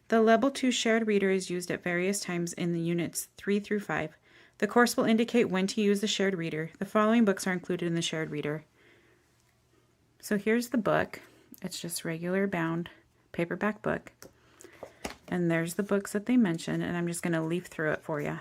The Level 2 shared reader is used at various times in the units 3 through 5. The course will indicate when to use the shared reader. The following books are included in the shared reader. So here's the book. It's just regular bound paperback book. And there's the books that they mentioned, and I'm just going to leaf through it for you.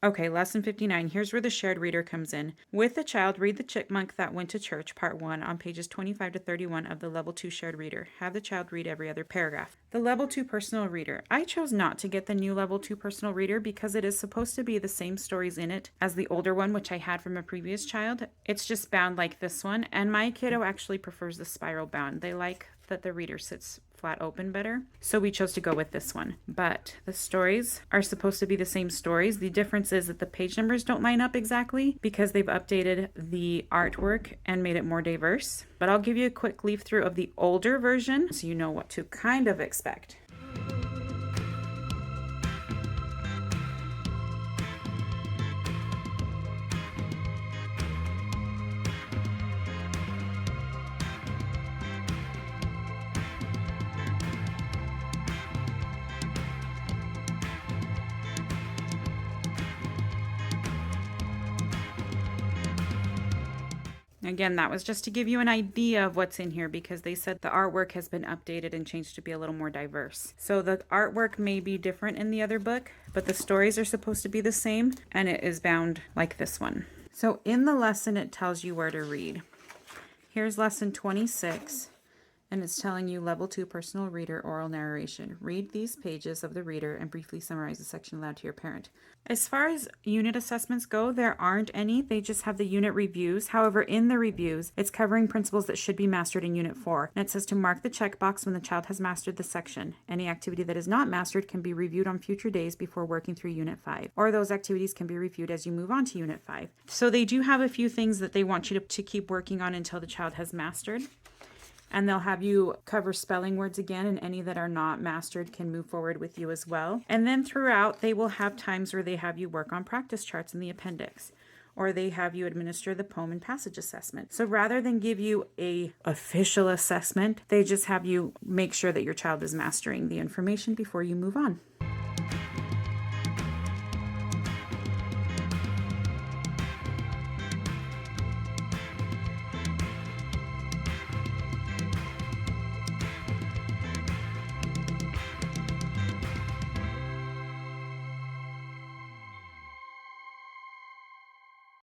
Okay, lesson 59. Here's where the shared reader comes in. With the child, read The Chipmunk That Went to Church, Part 1, on pages 25 to 31 of the Level 2 shared reader. Have the child read every other paragraph. The Level 2 personal reader. I chose not to get the new Level 2 personal reader because it is supposed to be the same stories in it as the older one, which I had from a previous child. It's just bound like this one, and my kiddo actually prefers the spiral bound. They like that the reader sits flat open better, so we chose to go with this one. But the stories are supposed to be the same stories. The difference is that the page numbers don't line up exactly because they've updated the artwork and made it more diverse. But I'll give you a quick leaf through of the older version so you know what to kind of expect. Again, that was just to give you an idea of what's in here because they said the artwork has been updated and changed to be a little more diverse. So the artwork may be different in the other book, but the stories are supposed to be the same, and it is bound like this one. So in the lesson, it tells you where to read. Here's lesson 26. And it's telling you Level 2 personal reader oral narration. Read these pages of the reader and briefly summarize the section aloud to your parent. As far as unit assessments go, there aren't any. They just have the unit reviews. However, in the reviews, it's covering principles that should be mastered in Unit 4. And it says to mark the checkbox when the child has mastered the section. Any activity that is not mastered can be reviewed on future days before working through Unit 5. Or those activities can be reviewed as you move on to Unit 5. So they do have a few things that they want you to keep working on until the child has mastered. And they'll have you cover spelling words again, and any that are not mastered can move forward with you as well. And then throughout, they will have times where they have you work on practice charts in the appendix, or they have you administer the poem and passage assessment. So rather than give you an official assessment, they just have you make sure that your child is mastering the information before you move on.